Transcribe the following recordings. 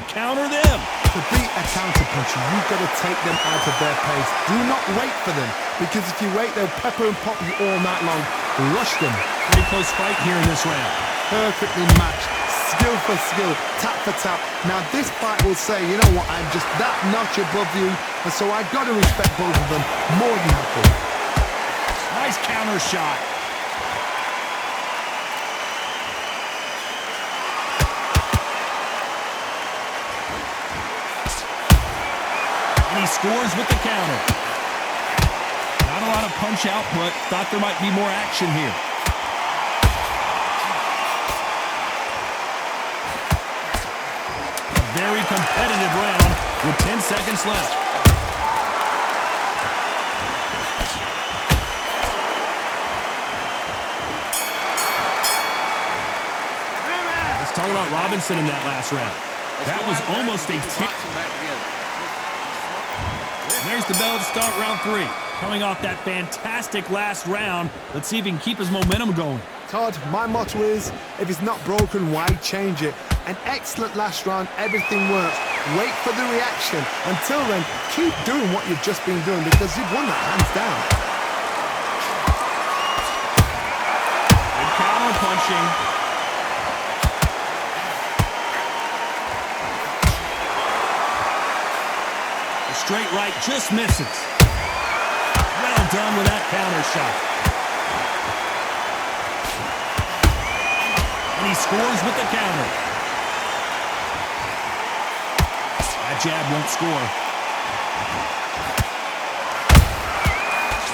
you counter them. To beat a counter-puncher, you've got to take them out of their pace. Do not wait for them, because if you wait, they'll pepper and pop you all night long. Rush them. Pretty close fight here in this round. Perfectly matched. Skill for skill, tap for tap. Now this fight will say, you know what, I'm just that notch above you, and so I've got to respect both of them more than happy. Nice counter shot. And he scores with the counter. Not a lot of punch output. Thought there might be more action here. A very competitive round with 10 seconds left. Let's talk about Robinson in that last round. That was almost a tip. There's the bell to start round 3. Coming off that fantastic last round, let's see if he can keep his momentum going. Todd, my motto is, if it's not broken, why change it? An excellent last round, everything works. Wait for the reaction. Until then, keep doing what you've just been doing, because you've won that hands down. Good counter punching. The straight right just misses. Well done with that counter shot. And he scores with the counter. That jab won't score.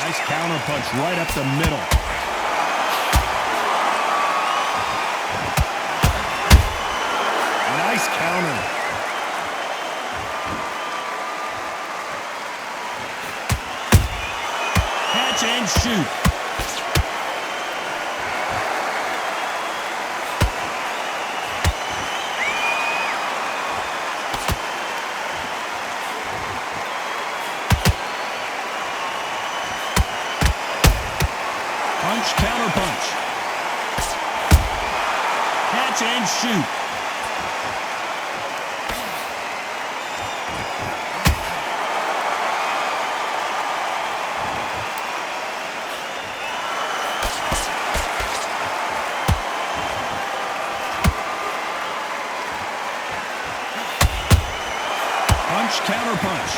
Nice counter punch right up the middle. Nice counter. Catch and shoot. Punch, counter punch. Catch and shoot. Punch, counter punch.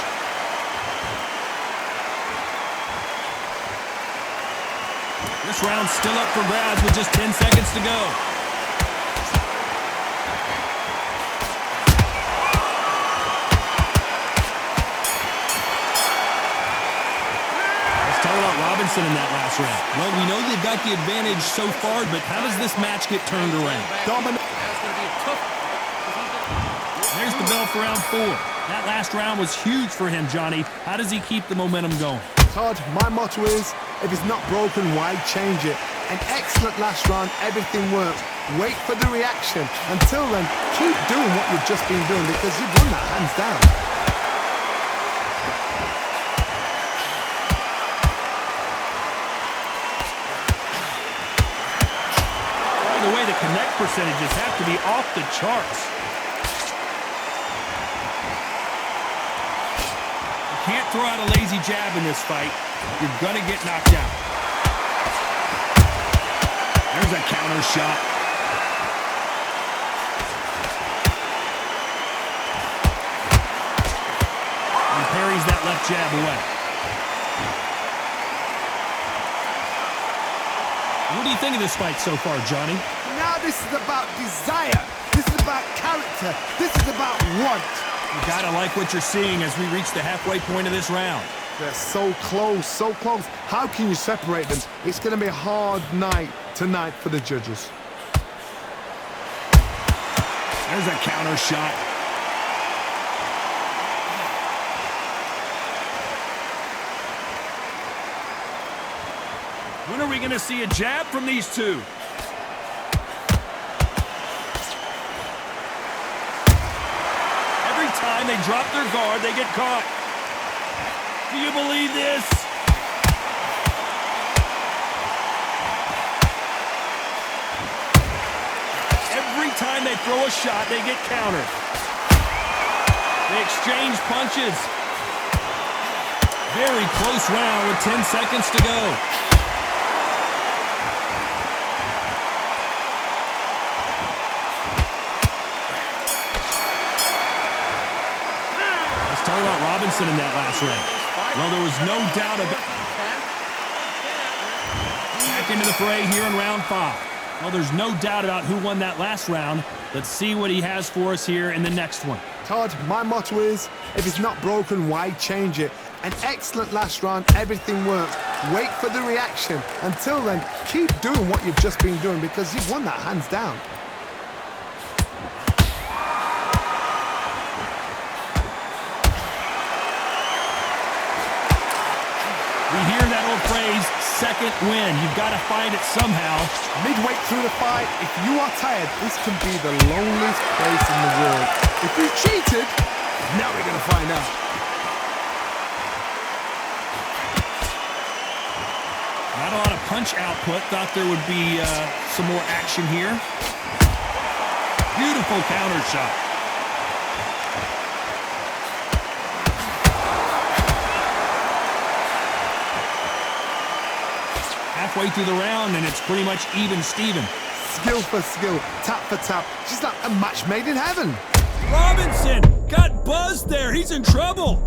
This round's still up for grabs with just 10 seconds to go. Let's talk about Robinson in that last round. Well, we know they've got the advantage so far, but how does this match get turned around? There's the bell for round 4. That last round was huge for him, Johnny. How does he keep the momentum going? Todd, my motto is, if it's not broken, why change it? An excellent last round, everything works. Wait for the reaction. Until then, keep doing what you've just been doing, because you've won that hands down. By the way, the connect percentages have to be off the charts. Can't throw out a lazy jab in this fight. You're gonna get knocked out. There's a counter shot. And parries that left jab away. What do you think of this fight so far, Johnny? Now this is about desire. This is about character. This is about want. You gotta like what you're seeing as we reach the halfway point of this round. They're so close, so close. How can you separate them? It's going to be a hard night tonight for the judges. There's a counter shot. When are we going to see a jab from these two? Every time they drop their guard, they get caught. Do you believe this? Every time they throw a shot, they get countered. They exchange punches. Very close round with 10 seconds to go. Let's talk about Robinson in that last round. Well, there was no doubt about it. Back into the fray here in round 5. Well, there's no doubt about who won that last round. Let's see what he has for us here in the next one. Todd, my motto is, if it's not broken, why change it? An excellent last round, everything works. Wait for the reaction. Until then, keep doing what you've just been doing because you've won that hands down. We hear that old phrase, second win. You've got to find it somehow. Midway through the fight, if you are tired, this can be the loneliest place in the world. If you cheated, now we're going to find out. Not a lot of punch output. Thought there would be some more action here. Beautiful counter shot. Halfway through the round, and it's pretty much even Steven. Skill for skill, tap for tap. She's like a match made in heaven. Robinson got buzzed there. He's in trouble.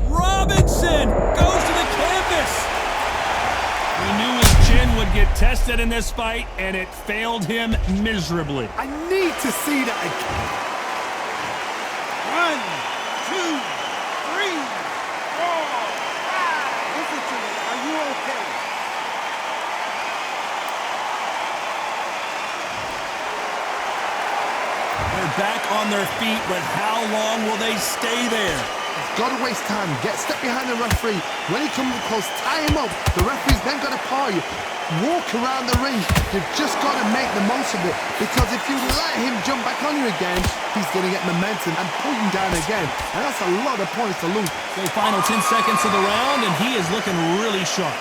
Robinson goes to the canvas. We knew his chin would get tested in this fight, and it failed him miserably. I need to see that again. 1, 2, 3, 4, 5. Listen to me. Are you okay? They're back on their feet, but how long will they stay there? Got to waste time. Get step behind the referee. When he comes close, tie him up. The referee's then got to paw you. Walk around the ring. You've just got to make the most of it. Because if you let him jump back on you again, he's going to get momentum and pull you down again. And that's a lot of points to lose. So final 10 seconds of the round, and he is looking really sharp.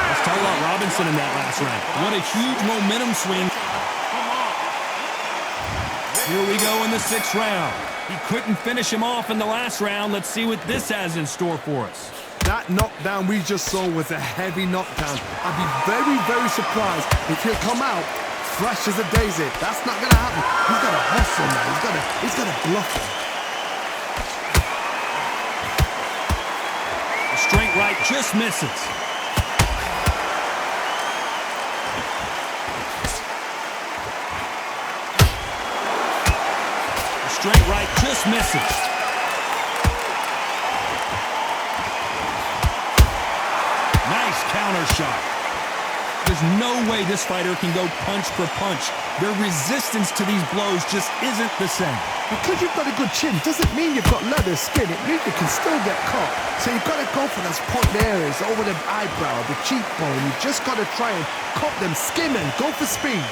Let's talk about Robinson in that last round. What a huge momentum swing. Here we go in the 6th round. He couldn't finish him off in the last round. Let's see what this has in store for us. That knockdown we just saw was a heavy knockdown. I'd be very, very surprised if he'll come out fresh as a daisy. That's not going to happen. He's got to hustle now. He's got to bluff him. The straight right just misses. Straight right just misses. Nice counter shot. There's no way this fighter can go punch for punch. Their resistance to these blows just isn't the same. Because you've got a good chin doesn't mean you've got leather skin. It means you can still get caught. So you've got to go for those point areas over the eyebrow, the cheekbone. You've just got to try and cut them, skim and go for speed.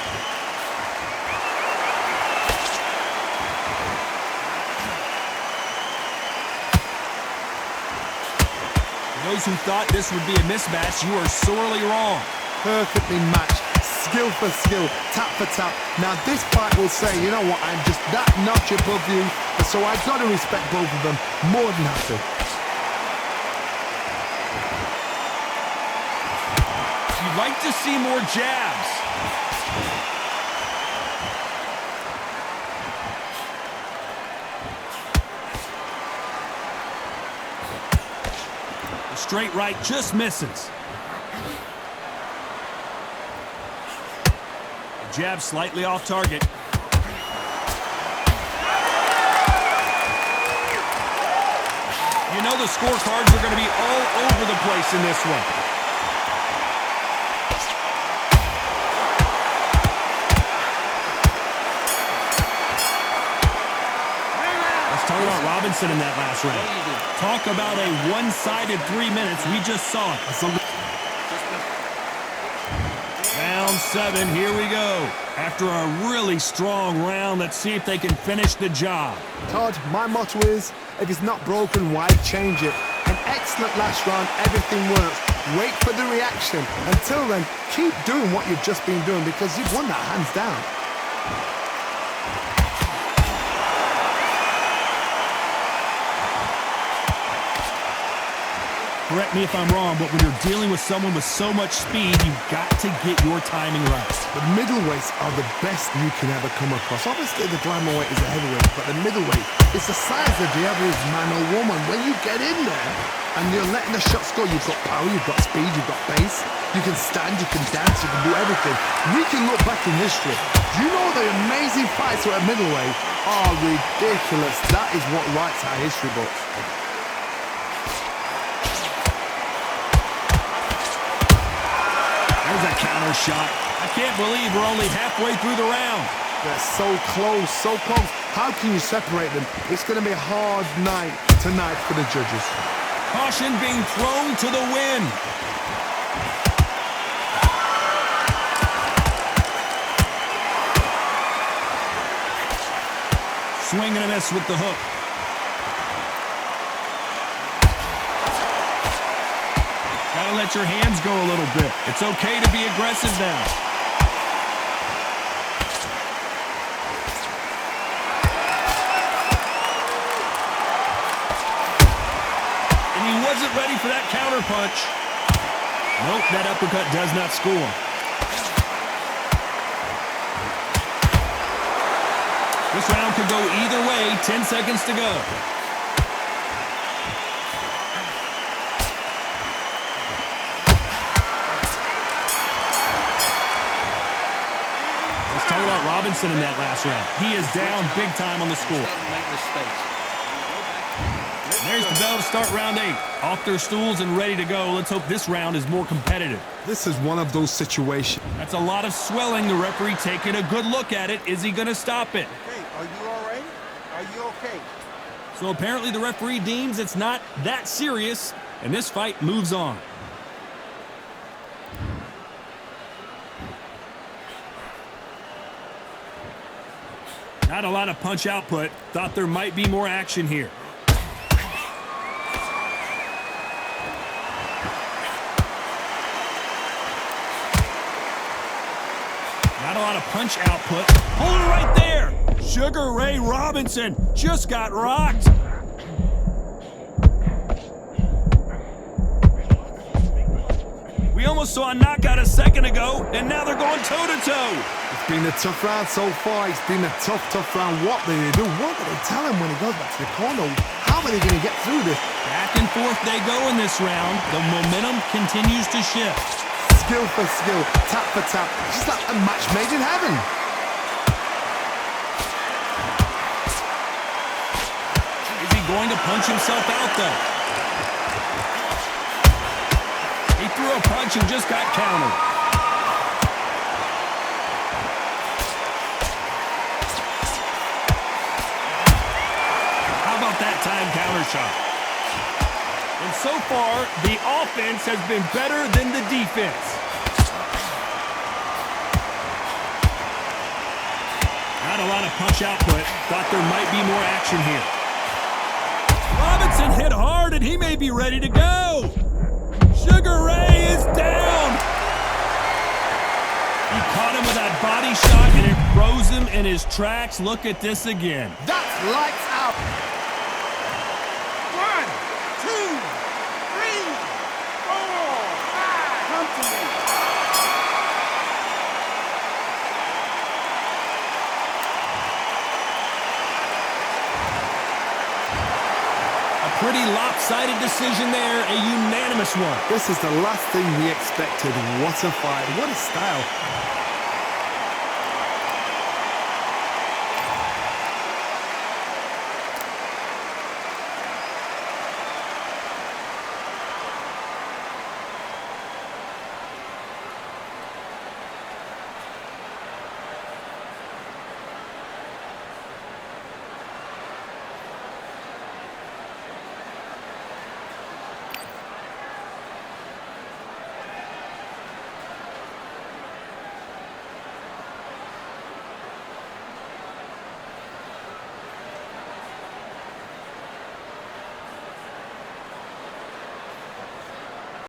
Those who thought this would be a mismatch, you are sorely wrong. Perfectly matched, skill for skill, tap for tap. Now this fight will say, you know what, I'm just that notch above you, so I've got to respect both of them more than happy. You'd like to see more jabs. Straight right just misses. The jab slightly off target. You know the scorecards are going to be all over the place in this one. Talk about Robinson in that last round. Talk about a one-sided 3 minutes. We just saw it. Round 7, here we go. After a really strong round, let's see if they can finish the job. Todd, my motto is, if it's not broken, why change it? An excellent last round, everything works. wait for the reaction. Until then, keep doing what you've just been doing because you've won that hands down. Correct me if I'm wrong, but when you're dealing with someone with so much speed, you've got to get your timing right. The middleweights are the best you can ever come across. Obviously, the glamour weight is a heavyweight, but the middleweight is the size of the average man or woman. When you get in there and you're letting the shots go, you've got power, you've got speed, you've got pace. You can stand, you can dance, you can do everything. We can look back in history. Do you know the amazing fights at middleweight are ridiculous? That is what writes our history books. There's a counter shot. I can't believe we're only halfway through the round. They're so close, so close. How can you separate them? It's going to be a hard night tonight for the judges. Caution being thrown to the wind. Swing and a miss with the hook. Gotta let your hands go a little bit. It's okay to be aggressive now. And he wasn't ready for that counter punch. Nope, that uppercut does not score. This round could go either way. 10 seconds to go. Talk about Robinson in that last round. He is down big time on the score. There's the bell to start round 8. Off their stools and ready to go. Let's hope this round is more competitive. This is one of those situations. That's a lot of swelling. The referee taking a good look at it. Is he going to stop it? Okay, are you all right? Are you okay? So apparently the referee deems it's not that serious, and this fight moves on. Not a lot of punch output. Thought there might be more action here. Not a lot of punch output. Hold it right there. Sugar Ray Robinson just got rocked. We almost saw a knockout a second ago, and now they're going toe-to-toe. It's been a tough round so far. It's been a tough round. What do they do? What do they tell him when he goes back to the corner? How are they going to get through this? Back and forth they go in this round. The momentum continues to shift. Skill for skill, tap for tap. It's just like a match made in heaven. Is he going to punch himself out, though? He threw a punch and just got countered. How about that time counter shot? And so far, the offense has been better than the defense. Not a lot of punch output. Thought there might be more action here. Robinson hit hard, and he may be ready to go. Sugar Ray is down. He caught him with that body shot, and it froze him in his tracks. Look at this again. That's lights out. 1, 2, 3, 4, 5. Come to me. Pretty lopsided decision there, a unanimous one. This is the last thing we expected. What a fight, what a style.